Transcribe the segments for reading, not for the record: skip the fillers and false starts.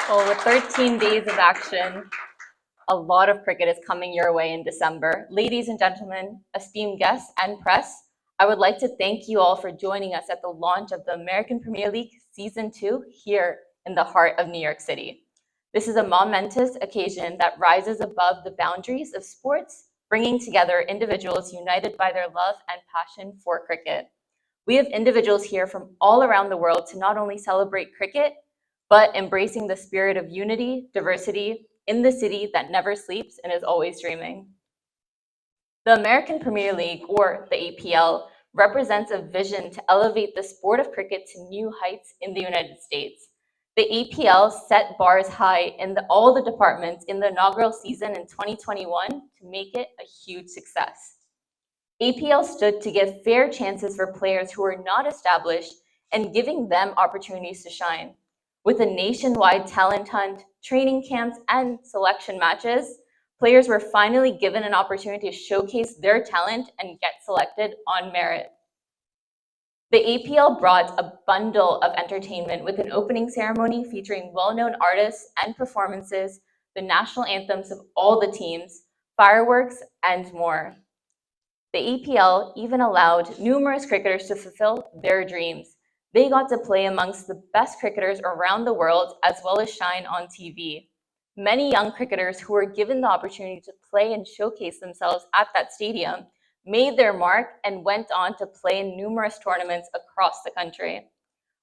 Well, with 13 days of action, a lot of cricket is coming your way in December. Ladies and gentlemen, esteemed guests and press, I would like to thank you all for joining us at the launch of the American Premier League Season 2 here in the heart of New York City. This is a momentous occasion that rises above the boundaries of sports, bringing together individuals united by their love and passion for cricket. We have individuals here from all around the world to not only celebrate cricket, but embracing the spirit of unity, diversity in the city that never sleeps and is always dreaming. The American Premier League, or the APL, represents a vision to elevate the sport of cricket to new heights in the United States. The APL set bars high in all the departments in the inaugural season in 2021 to make it a huge success. APL stood to give fair chances for players who were not established and giving them opportunities to shine. With a nationwide talent hunt, training camps, and selection matches, players were finally given an opportunity to showcase their talent and get selected on merit. The APL brought a bundle of entertainment with an opening ceremony featuring well-known artists and performances, the national anthems of all the teams, fireworks, and more. The APL even allowed numerous cricketers to fulfill their dreams. They got to play amongst the best cricketers around the world as well as shine on TV. Many young cricketers who were given the opportunity to play and showcase themselves at that stadium made their mark and went on to play in numerous tournaments across the country.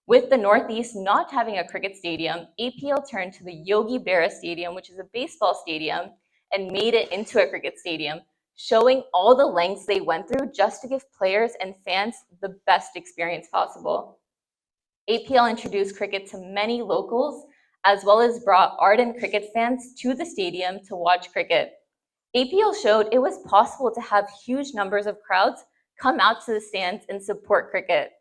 With the Northeast not having a cricket stadium, APL turned to the Yogi Berra Stadium, which is a baseball stadium, and made it into a cricket stadium, showing all the lengths they went through just to give players and fans the best experience possible. APL introduced cricket to many locals, as well as brought ardent cricket fans to the stadium to watch cricket. APL showed it was possible to have huge numbers of crowds come out to the stands and support cricket.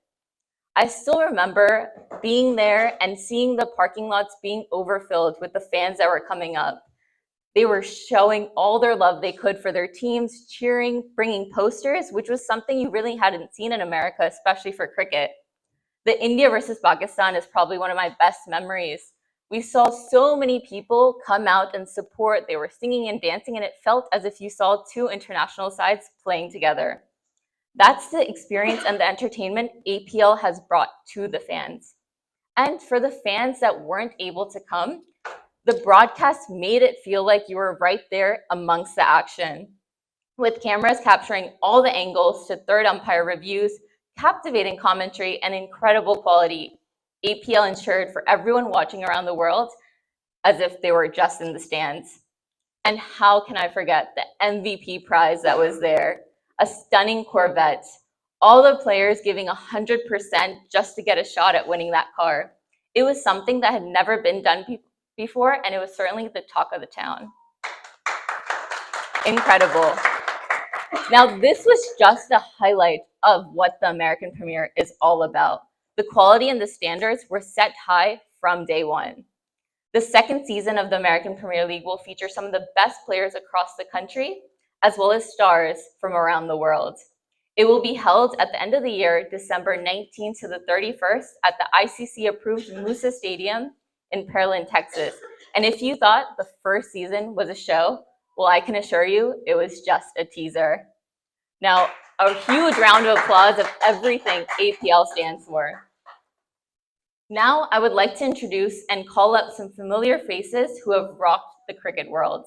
I still remember being there and seeing the parking lots being overfilled with the fans that were coming up. They were showing all their love they could for their teams, cheering, bringing posters, which was something you really hadn't seen in America, especially for cricket. The India versus Pakistan is probably one of my best memories. We saw so many people come out and support. They were singing and dancing, and it felt as if you saw two international sides playing together. That's the experience and the entertainment APL has brought to the fans. And for the fans that weren't able to come, the broadcast made it feel like you were right there amongst the action. With cameras capturing all the angles to third umpire reviews, captivating commentary, and incredible quality, APL ensured for everyone watching around the world as if they were just in the stands. And how can I forget the MVP prize that was there? A stunning Corvette. All the players giving 100% just to get a shot at winning that car. It was something that had never been done before, and it was certainly the talk of the town. Incredible. Now, this was just a highlight of what the American Premier is all about. The quality and the standards were set high from day one. The second season of the American Premier League will feature some of the best players across the country, as well as stars from around the world. It will be held at the end of the year, December 19th to the 31st, at the ICC-approved Musa Stadium in Pearland, Texas. And if you thought the first season was a show, well, I can assure you it was just a teaser. Now, a huge round of applause of everything APL stands for. Now, I would like to introduce and call up some familiar faces who have rocked the cricket world.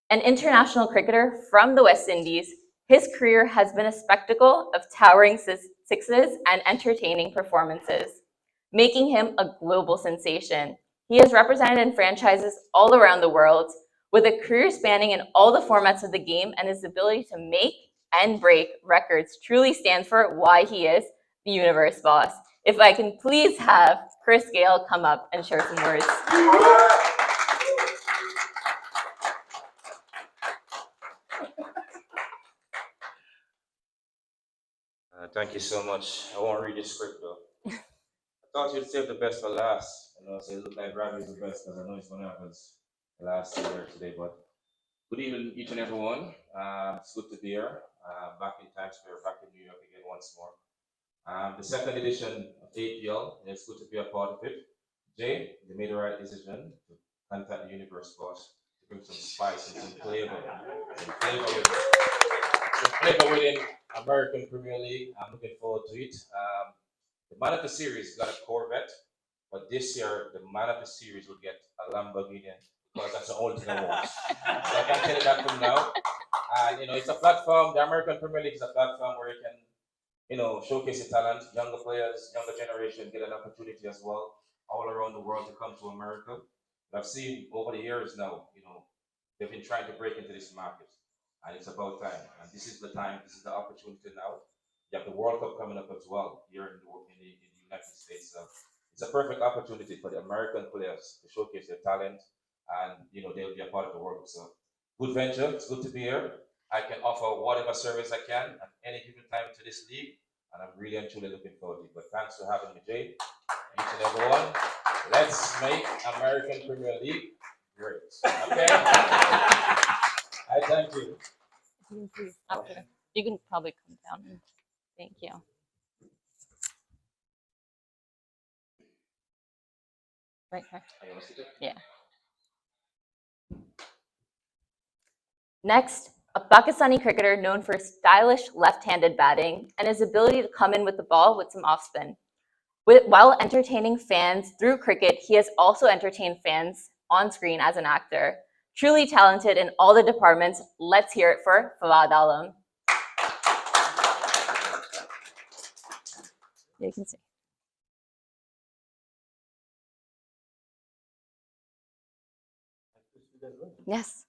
An international cricketer from the West Indies, his career has been a spectacle of towering sixes and entertaining performances, making him a global sensation. He has represented in franchises all around the world, with a career spanning in all the formats of the game, and his ability to make and break records truly stands for why he is the Universe Boss. If I can please have Chris Gayle come up and share some words. Thank you so much. I won't read the script though. I thought you'd save the best for last. So it looked like Ravi is the best because I know it's going to happen last year today. But good evening, each and everyone. It's good to be here. Back in Times Square, back in New York again once more. The second edition of APL, and it's good to be a part of it. Jay, you made the right decision to contact the Universe Boss to bring some spice and some flavor within American Premier League. I'm looking forward to it. The man of the series got a Corvette, but this year the man of the series will get a Lamborghini because that's the only thing I want. So I can tell you that from now. And it's a platform. The American Premier League is a platform where you can, showcase your talent. Younger players, younger generation get an opportunity as well, all around the world to come to America. I've seen over the years now, they've been trying to break into this market, and it's about time. And this is the time. This is the opportunity now. You have the World Cup coming up as well here in the United States. So it's a perfect opportunity for the American players to showcase their talent, and they'll be a part of the World Cup. So good venture. It's good to be here. I can offer whatever service I can at any given time to this league, and I'm really and truly looking forward to it. But thanks for having me, Jay. Each and everyone. Let's make American Premier League great. Okay? I thank you. You can probably come down. Thank you. Right here. Yeah. Next, a Pakistani cricketer known for stylish left-handed batting and his ability to come in with the ball with some offspin. While entertaining fans through cricket, he has also entertained fans on screen as an actor. Truly talented in all the departments, let's hear it for Fawad Alam. You can see. Yes.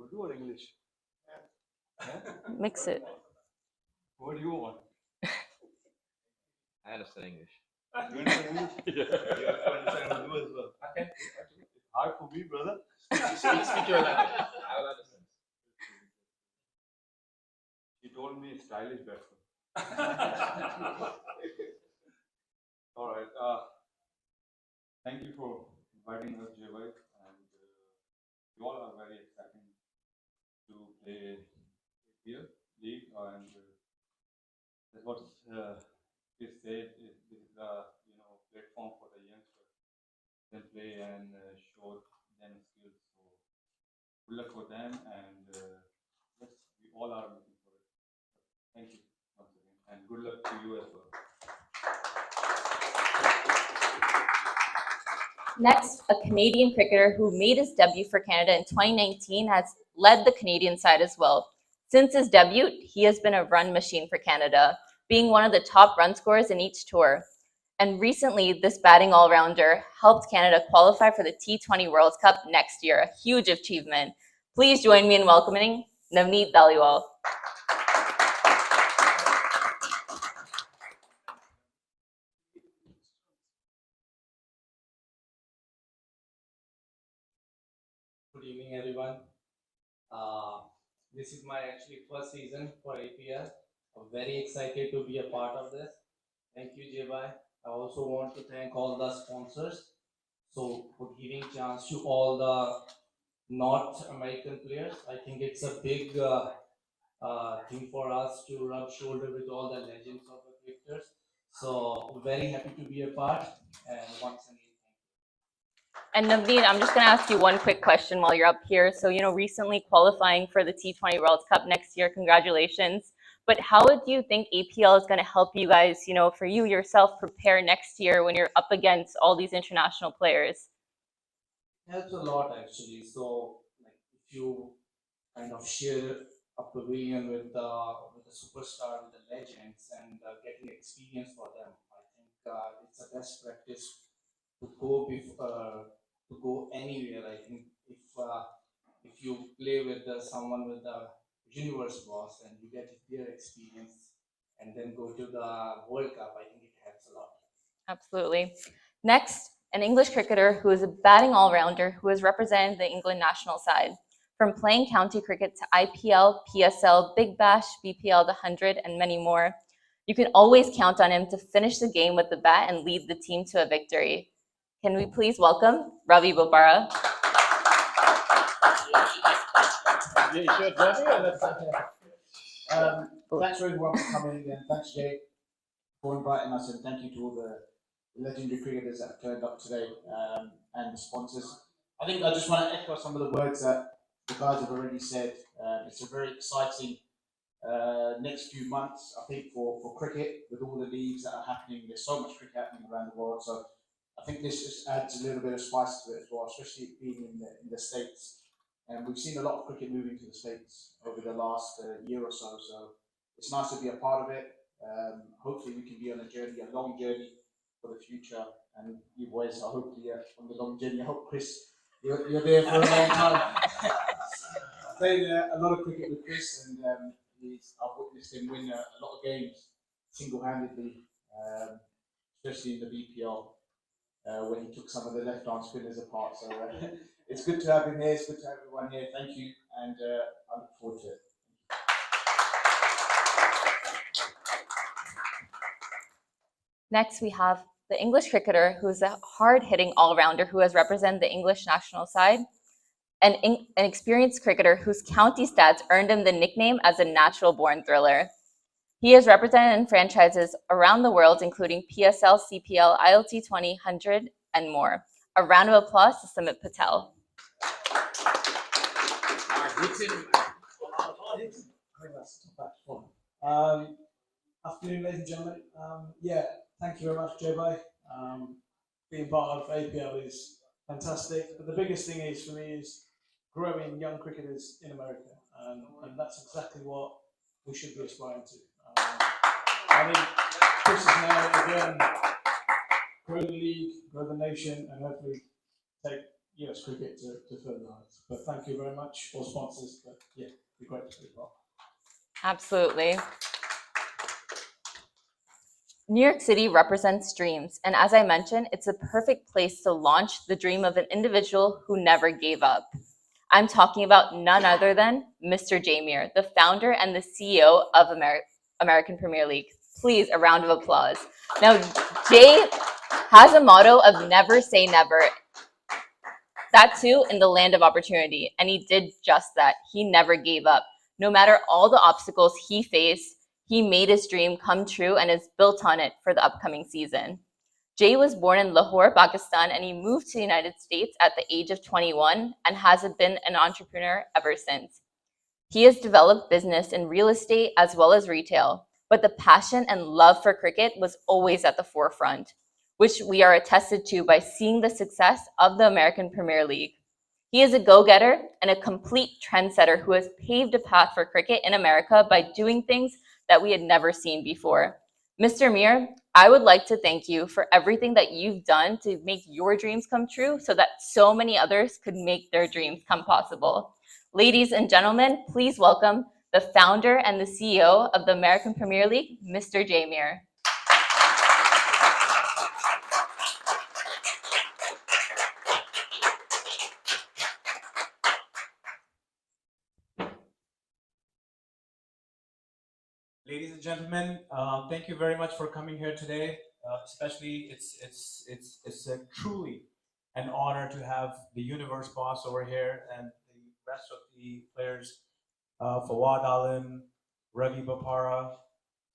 Urdu or English? Mix it. What do you want? I understand English. You understand English? Yeah. You have to understand Urdu as well. Okay. It's hard for me, brother. Speak your language. I will understand. He told me stylish batsman. All right. Thank you for inviting us, Jay. And you all are very exciting to play APL league, and that's what Chris said. This is the platform for the youngsters to play and show them skills. So good luck for them, and yes, we all are looking for it. Thank you once again, and good luck to you as well. Next, a Canadian cricketer who made his debut for Canada in 2019 has led the Canadian side as well. Since his debut, he has been a run machine for Canada, being one of the top run scorers in each tour. And recently, this batting all-rounder helped Canada qualify for the T20 World Cup next year, a huge achievement. Please join me in welcoming Navneet Dhaliwal. Good evening, everyone. This is my actually first season for APL. I'm very excited to be a part of this. Thank you, Jay. I also want to thank all the sponsors for giving chance to all the North American players. I think it's a big thing for us to rub shoulder with all the legends of the cricketers. So very happy to be a part, and once again. And Navneet, I'm just going to ask you one quick question while you're up here. So, recently qualifying for the T20 World Cup next year, congratulations. But how do you think APL is going to help you guys, for you yourself, prepare next year when you're up against all these international players? Helps a lot actually. So, like if you kind of share a pavilion with the superstar, with the legends, and getting experience for them, I think it's a best practice to go anywhere. I think if you play with someone with the Universe Boss and you get their experience and then go to the World Cup, I think it helps a lot. Absolutely. Next, an English cricketer who is a batting all-rounder who has represented the England national side. From playing county cricket to IPL, PSL, Big Bash, BPL, the 100, and many more, you can always count on him to finish the game with the bat and lead the team to a victory. Can we please welcome Ravi Bopara? Thanks everyone for coming, and thanks Jay for inviting us, and thank you to all the legendary cricketers that have turned up today, and the sponsors. I think I just want to echo some of the words that the guys have already said. It's a very exciting next few months, I think, for cricket, with all the leagues that are happening. There's so much cricket happening around the world, so I think this just adds a little bit of spice to it as well, especially being in the States. And we've seen a lot of cricket moving to the States over the last year or so, so it's nice to be a part of it. Hopefully we can be on a journey, a long journey for the future, and you boys are hopefully on the long journey. I hope, Chris, you're there for a long time. I played a lot of cricket with Chris, and I've witnessed him win a lot of games single-handedly, especially in the BPL, when he took some of the left-arm spinners apart. So it's good to have him here. It's good to have everyone here. Thank you, and I look forward to it. Next, we have the English cricketer who's a hard-hitting all-rounder who has represented the English national side, an experienced cricketer whose county stats earned him the nickname as a natural-born thriller. He has represented in franchises around the world, including PSL, CPL, ILT 20, 100, and more. A round of applause to Sumit Patel. Afternoon, ladies and gentlemen. Thank you very much, Joe. Being part of APL is fantastic, but the biggest thing is for me is growing young cricketers in America, and that's exactly what we should be aspiring to. I think Chris is now again grow the league, grow the nation, and hopefully take US cricket to further heights. But thank you very much, all sponsors. But yeah, it'd be great to be part. Absolutely. New York City represents dreams, and as I mentioned, it's a perfect place to launch the dream of an individual who never gave up. I'm talking about none other than Mr. Jay Muir, the founder and the CEO of American Premier League. Please, a round of applause. Now, Jay has a motto of never say never. That too in the land of opportunity, and he did just that. He never gave up. No matter all the obstacles he faced, he made his dream come true and is built on it for the upcoming season. Jay was born in Lahore, Pakistan, and he moved to the United States at the age of 21 and has been an entrepreneur ever since. He has developed business in real estate as well as retail, but the passion and love for cricket was always at the forefront, which we are attested to by seeing the success of the American Premier League. He is a go-getter and a complete trendsetter who has paved a path for cricket in America by doing things that we had never seen before. Mr. Muir, I would like to thank you for everything that you've done to make your dreams come true so that so many others could make their dreams come possible. Ladies and gentlemen, please welcome the founder and the CEO of the American Premier League, Mr. Jay Muir. Ladies and gentlemen, thank you very much for coming here today. Especially, it's truly an honor to have the Universe Boss over here and the rest of the players, Fawad Alim, Ravi Bapara,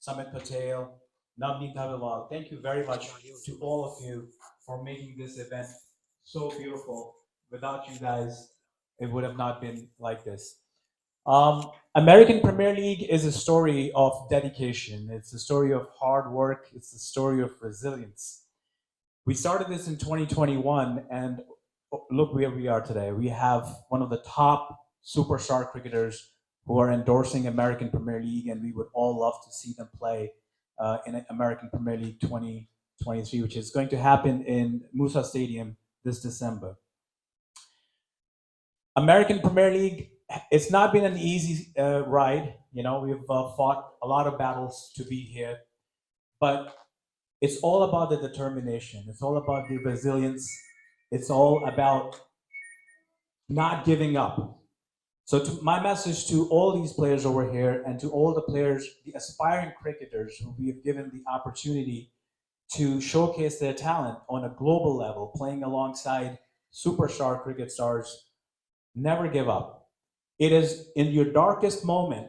Sumit Patel, Navneet Dhabilwal. Thank you very much to all of you for making this event so beautiful. Without you guys, it would have not been like this. American Premier League is a story of dedication. It's a story of hard work. It's a story of resilience. We started this in 2021, and look where we are today. We have one of the top superstar cricketers who are endorsing American Premier League, and we would all love to see them play in American Premier League 2023, which is going to happen in Musa Stadium this December. American Premier League, it's not been an easy ride. You know, we've fought a lot of battles to be here, but it's all about the determination. It's all about the resilience. It's all about not giving up. So my message to all these players over here and to all the players, the aspiring cricketers who we have given the opportunity to showcase their talent on a global level, playing alongside superstar cricket stars, never give up. It is in your darkest moment,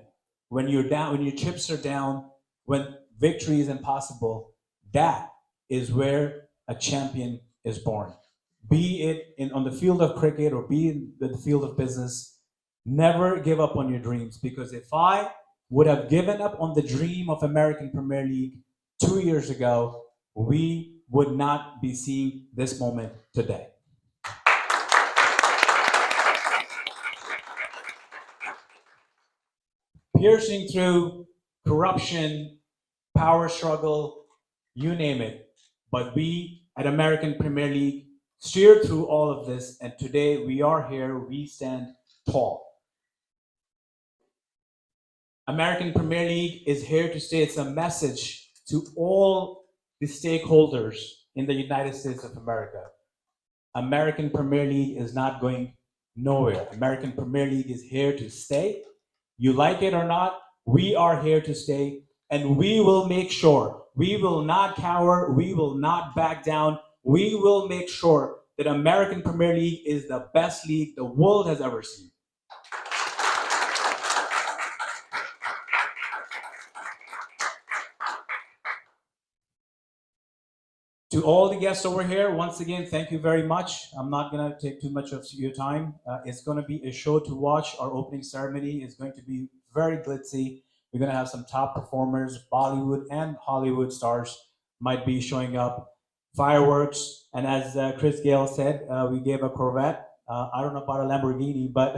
when you're down, when your chips are down, when victory is impossible, that is where a champion is born. Be it on the field of cricket or be in the field of business, never give up on your dreams, because if I would have given up on the dream of American Premier League 2 years ago, we would not be seeing this moment today. Piercing through corruption, power struggle, you name it. But we at American Premier League steered through all of this, and today we are here, we stand tall. American Premier League is here to stay. It's a message to all the stakeholders in the United States of America. American Premier League is not going nowhere. American Premier League is here to stay. You like it or not, we are here to stay, and we will make sure, we will not cower, we will not back down, we will make sure that American Premier League is the best league the world has ever seen. To all the guests over here, once again, thank you very much. I'm not going to take too much of your time. It's going to be a show to watch. Our opening ceremony is going to be very glitzy. We're going to have some top performers, Bollywood and Hollywood stars might be showing up, fireworks, and as Chris Gayle said, we gave a Corvette. I don't know about a Lamborghini, but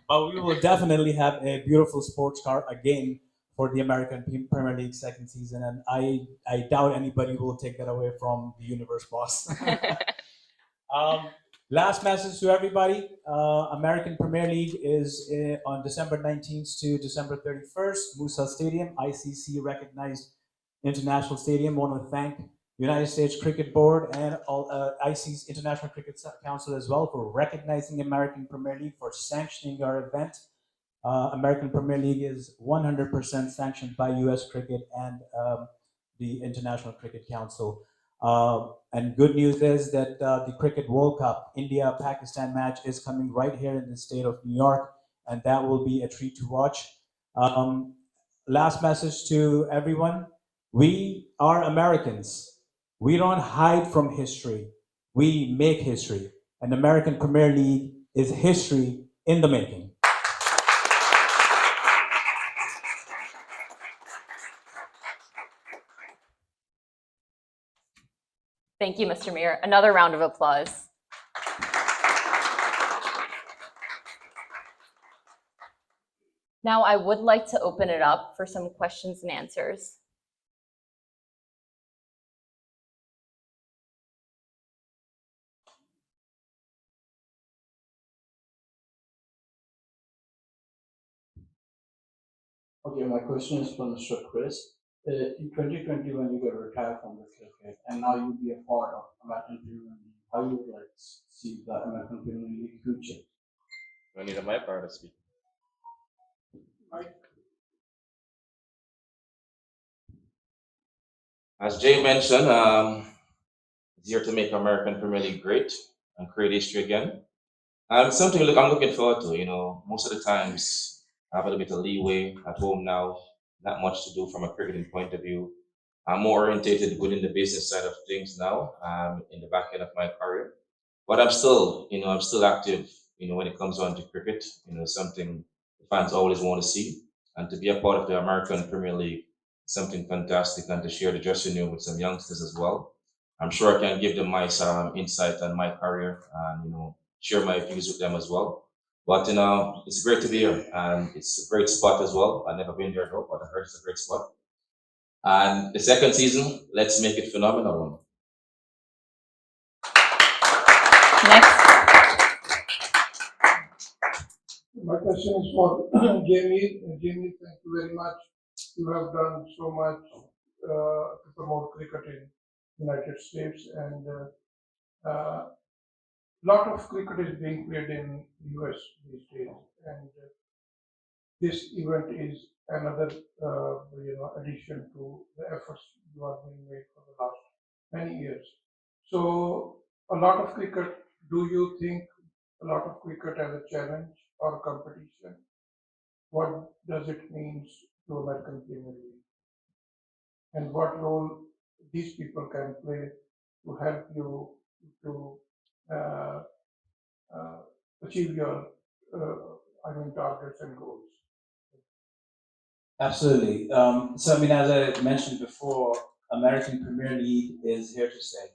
but we will definitely have a beautiful sports car again for the American Premier League second season, and I doubt anybody will take that away from the Universe Boss. Last message to everybody, American Premier League is on December 19th to December 31st, Musa Stadium, ICC recognized international stadium. I want to thank United States Cricket Board and all ICC's International Cricket Council as well for recognizing American Premier League, for sanctioning our event. American Premier League is 100% sanctioned by US Cricket and the International Cricket Council. And good news is that the Cricket World Cup India-Pakistan match is coming right here in the state of New York, and that will be a treat to watch. Last message to everyone, we are Americans. We don't hide from history. We make history. And American Premier League is history in the making. Thank you, Mr. Mir. Another round of applause. Now I would like to open it up for some questions and answers. Okay, my question is for Mr. Chris. In 2020, when you got retired from the cricket, and now you'll be a part of American Premier League, how you would like to see the American Premier League future? I need a mic or to speak. As Jay mentioned, it's here to make American Premier League great and create history again. Something I'm looking forward to. You know, most of the times I have a little bit of leeway at home now, not much to do from a cricketing point of view. I'm more orientated within the business side of things now, in the back end of my career. But I'm still, I'm still active, when it comes on to cricket, something the fans always want to see. And to be a part of the American Premier League, something fantastic, and to share the dressing room with some youngsters as well. I'm sure I can give them my insight on my career and, share my views with them as well. But, it's great to be here, and it's a great spot as well. I've never been there though, but I heard it's a great spot. And the second season, let's make it phenomenal. Next. My question is for Jamie. Jamie, thank you very much. You have done so much to promote cricket in United States, and lot of cricket is being played in US these days, and this event is another addition to the efforts you are being made for the last many years. So a lot of cricket, do you think a lot of cricket as a challenge or competition? What does it mean to American Premier League, and what role these people can play to help you to uh, uh, achieve your targets and goals. Absolutely. So, I mean, as I mentioned before, American Premier League is here to stay.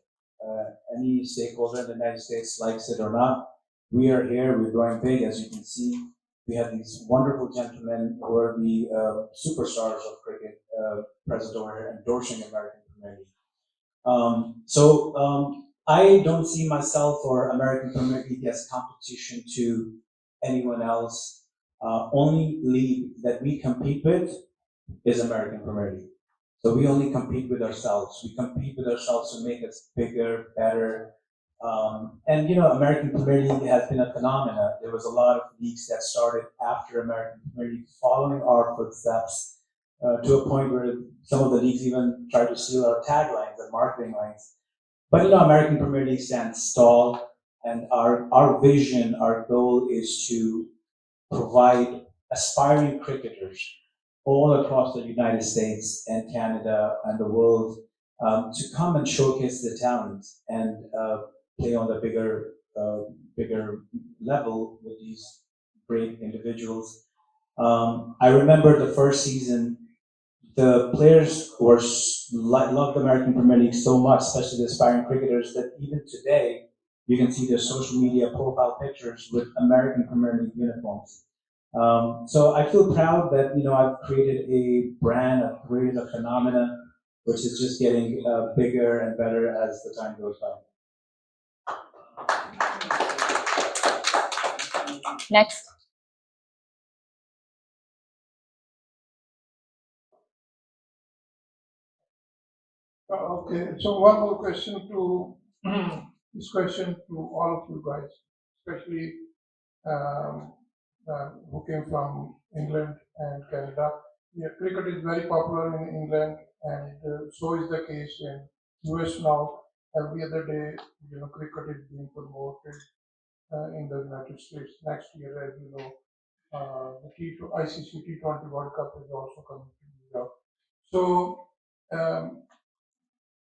Any stakeholder in the United States likes it or not, we are here. We're growing big, as you can see. We have these wonderful gentlemen who are the superstars of cricket present over here endorsing American Premier League. I don't see myself or American Premier League as competition to anyone else. Only league that we compete with is American Premier League. So we only compete with ourselves. We compete with ourselves to make us bigger, better. And you know, American Premier League has been a phenomenon. There was a lot of leagues that started after American Premier League, following our footsteps, to a point where some of the leagues even tried to steal our taglines and marketing lines. But you know, American Premier League stands tall, and our vision, our goal is to provide aspiring cricketers all across the United States and Canada and the world to come and showcase their talents and play on the bigger level with these great individuals. I remember the first season, the players loved the American Premier League so much, especially the aspiring cricketers, that even today you can see their social media profile pictures with American Premier League uniforms. So I feel proud that I've created a brand, I've created a phenomenon, which is just getting bigger and better as the time goes by. Next. Okay, so one more question to this question to all of you guys, especially who came from England and Canada. Yeah, cricket is very popular in England, and so is the case in US now. Every other day, cricket is being promoted in the United States. Next year, as you know, the ICC T20 World Cup is also coming to New York. So,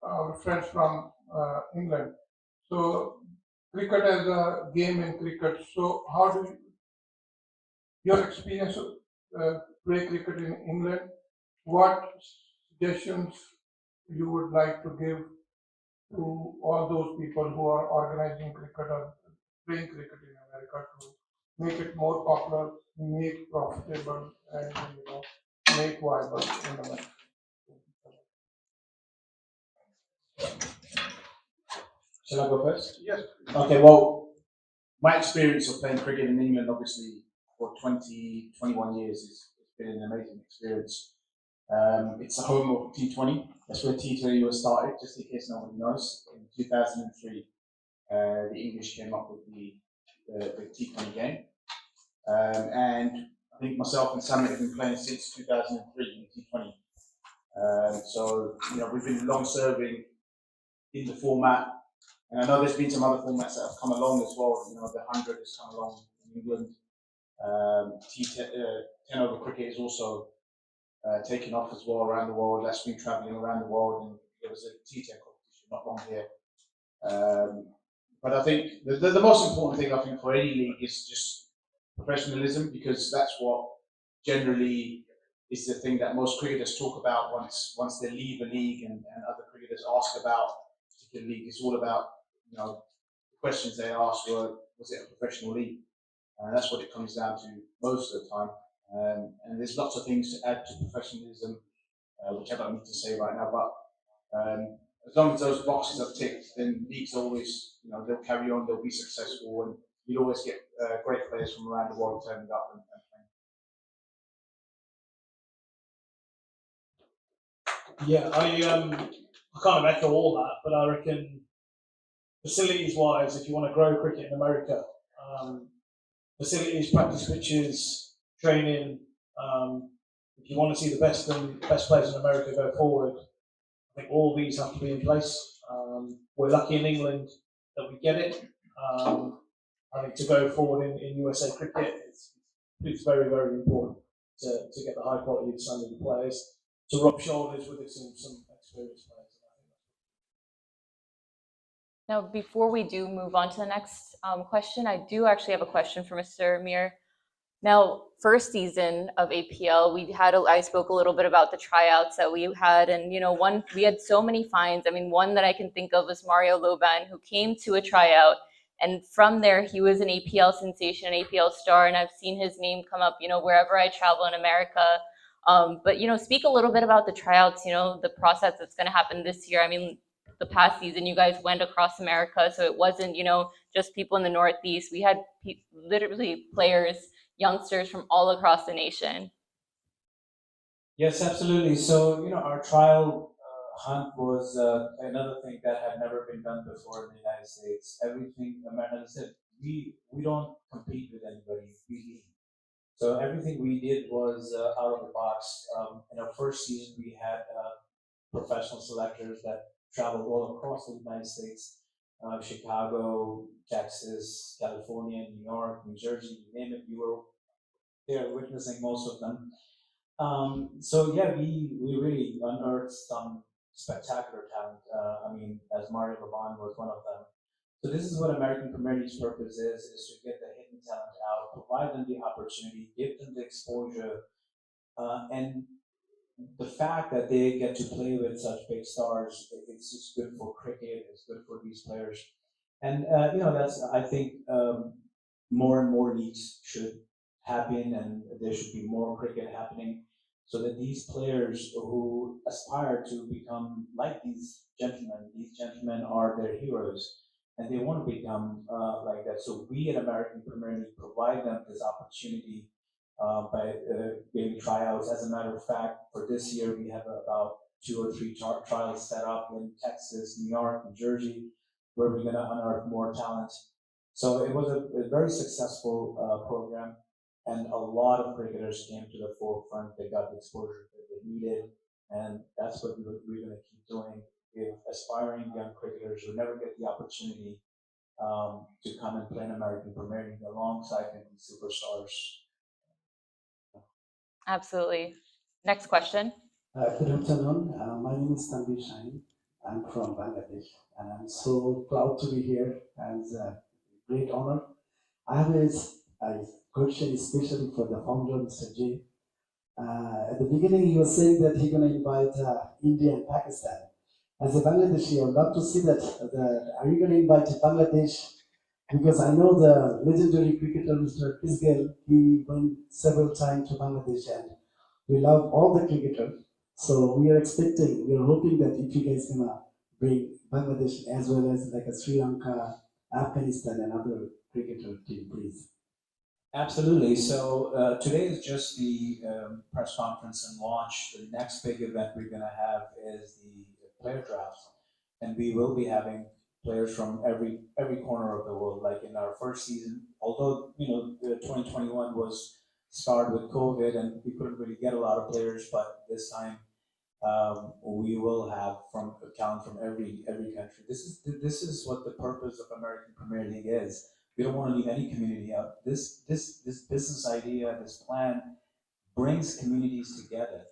our friends from England. So, cricket as a game in cricket. So, how do your experience play cricket in England? What suggestions you would like to give to all those people who are organizing cricket or playing cricket in America to make it more popular, make profitable, and make viable in America? Shall I go first? Yes. Okay, well, my experience of playing cricket in England, obviously, for 20, 21 years, it's been an amazing experience. It's the home of T20. That's where T20 was started, just in case nobody knows. In 2003, the English came up with the T20 game. And I think myself and Sammy have been playing since 2003 in T20. So, we've been long serving in the format. And I know there's been some other formats that have come along as well. The 100 has come along in England. T10 over cricket is also taken off as well around the world. That's been traveling around the world, and there was a T10 competition not long here. But I think the most important thing, I think, for any league is just professionalism, because that's what generally is the thing that most cricketers talk about once they leave a league, and other cricketers ask about a particular league. It's all about, the questions they ask were, was it a professional league? And that's what it comes down to most of the time. And there's lots of things to add to professionalism, which I don't need to say right now, but as long as those boxes are ticked, then leagues always, they'll carry on, they'll be successful, and you'll always get great players from around the world turning up and playing. Yeah, I kind of echo all that, but I reckon facilities-wise, if you want to grow cricket in America, facilities, practice pitches, training. If you want to see the best players in America go forward, I think all these have to be in place. We're lucky in England that we get it. I think to go forward in USA cricket, it's very, very important. to get the high quality standard of players to rub shoulders with some experienced players. Now, before we do move on to the next question, I do actually have a question for Mr. Mir. Now, first season of APL, I spoke a little bit about the tryouts that we had, and we had so many finds. I mean, one that I can think of was Mario Loban, who came to a tryout, and from there he was an APL sensation, an APL star, and I've seen his name come up, wherever I travel in America. But speak a little bit about the tryouts, the process that's going to happen this year. I mean, the past season you guys went across America, so it wasn't just people in the Northeast. We had literally players, youngsters from all across the nation. Yes, absolutely. So, our trial hunt was another thing that had never been done before in the United States. Everything, as I said, we don't compete with anybody. We lead. So everything we did was out of the box. In our first season, we had professional selectors that traveled all across the United States, Chicago, Texas, California, New York, New Jersey, you name it. We were there witnessing most of them. So yeah, we really unearthed some spectacular talent. I mean, as Mario Laban was one of them. So this is what American Premier League's purpose is to get the hidden talent out, provide them the opportunity, give them the exposure, and the fact that they get to play with such big stars, it's just good for cricket. It's good for these players, and that's I think more and more leagues should happen, and there should be more cricket happening, so that these players who aspire to become like these gentlemen are their heroes, and they want to become like that. So we at American Premier League provide them this opportunity by giving tryouts. As a matter of fact, for this year, we have about 2 or 3 trials set up in Texas, New York, New Jersey, where we're going to unearth more talent. So it was a very successful program, and a lot of cricketers came to the forefront. They got the exposure that they needed, and that's what we're going to keep doing. If aspiring young cricketers who never get the opportunity to come and play in American Premier League alongside these superstars. Absolutely. Next question. Good afternoon. My name is Tanvir Shahin. I'm from Bangladesh, and I'm so proud to be here, and it's a great honor. I have a question especially for the founder, Mr. J. At the beginning, he was saying that he's going to invite India and Pakistan. As a Bangladeshi, I would love to see that. Are you going to invite Bangladesh? Because I know the legendary cricketer, Mr. Chris Gayle, he went several times to Bangladesh, and we love all the cricketers. So we are hoping that if you guys gonna bring Bangladesh as well as like a Sri Lanka, Afghanistan, and other cricketer team, please. Absolutely. So today is just the press conference and launch. The next big event we're going to have is the player draft, and we will be having players from every corner of the world. Like in our first season, although the 2021 was scarred with COVID and we couldn't really get a lot of players, but this time we will have talent from every country. This is what the purpose of American Premier League is. We don't want to leave any community out. This business idea, this plan brings communities together.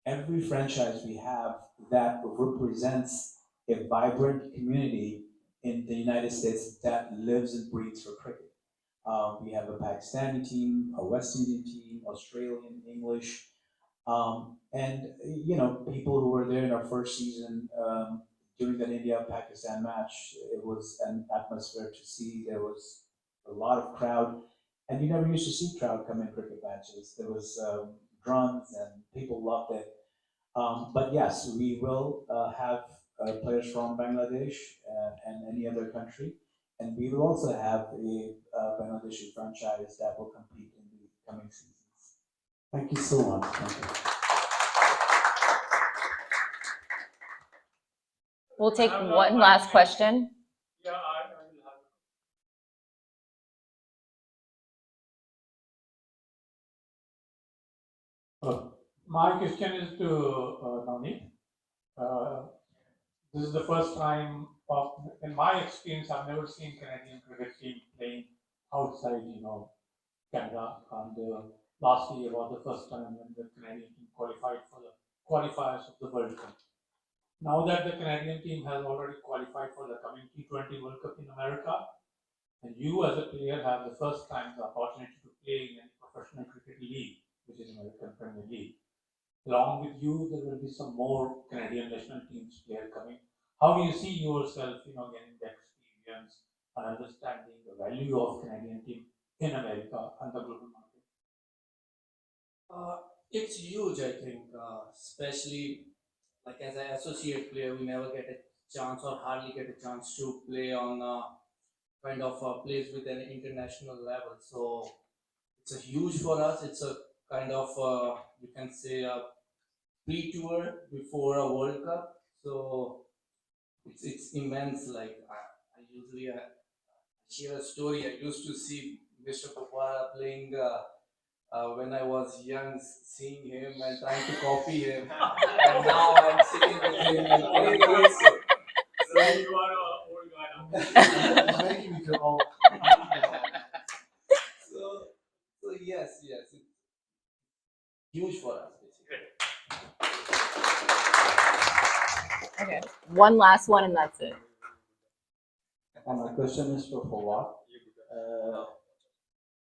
Every franchise we have that represents a vibrant community in the United States that lives and breathes for cricket. We have a Pakistani team, a West Indian team, Australian, English, and people who were there in our first season during that India-Pakistan match. It was an atmosphere to see. There was a lot of crowd, and you never used to see crowd come in cricket matches. There was drums, and people loved it. But yes, we will have players from Bangladesh and any other country, and we will also have a Bangladeshi franchise that will compete in the coming seasons. Thank you so much. Thank you. We'll take one last question. Yeah, I will have. My question is to Navneet. This is the first time, in my experience, I've never seen Canadian cricket team playing outside, Canada, and last year was the first time when the Canadian team qualified for the qualifiers of the World Cup. Now that the Canadian team has already qualified for the coming T20 World Cup in America, and you as a player have the first time the opportunity to play in a professional cricket league, which is American Premier League. Along with you, there will be some more Canadian national teams player coming. How do you see yourself, getting the experience and understanding the value of Canadian team in America and the global market? It's huge, I think, especially like as an associate player, we never get a chance or hardly get a chance to play on kind of plays with an international level. So it's a huge for us. It's a kind of you can say a pre-tour before a World Cup. So it's immense. Like I usually share a story. I used to see Mr. Papara playing. When I was young, seeing him and trying to copy him, and now I'm sitting with him and playing against him. So you are an old guy now. It's making me feel old. So yes, it's huge for us. Okay, one last one and that's it. And my question is for Fawad.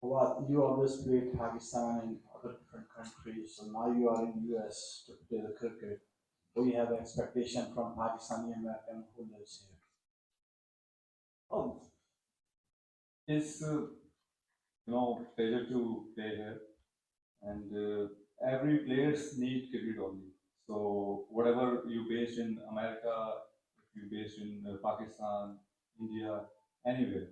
Fawad, you always played Pakistan and other different countries, so now you are in US to play the cricket. Do you have expectation from Pakistani American who lives here? Oh, it's pleasure to play here, and every players need cricket only. So whatever you based in America, if you based in Pakistan, India, anywhere,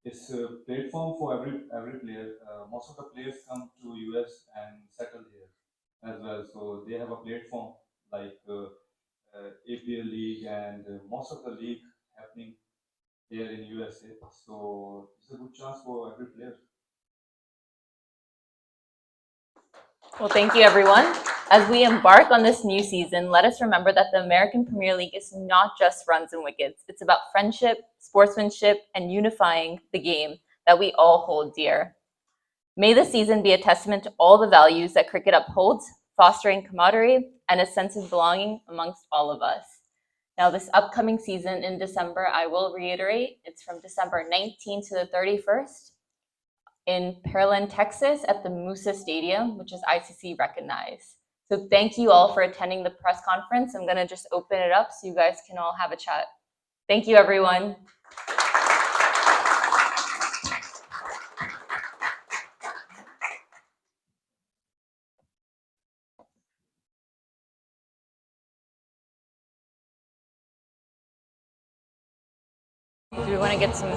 it's a platform for every player. Most of the players come to US and settle here as well, so they have a platform like APL league and most of the league happening here in USA. So it's a good chance for every player. Well, thank you, everyone. As we embark on this new season, let us remember that the American Premier League is not just runs and wickets. It's about friendship, sportsmanship, and unifying the game that we all hold dear. May this season be a testament to all the values that cricket upholds, fostering camaraderie and a sense of belonging amongst all of us. Now, this upcoming season in December, I will reiterate, it's from December 19th to the 31st. In Pearland, Texas at the Musa Stadium, which is ICC recognized. So thank you all for attending the press conference. I'm gonna just open it up so you guys can all have a chat. Thank you, everyone. Do we wanna get some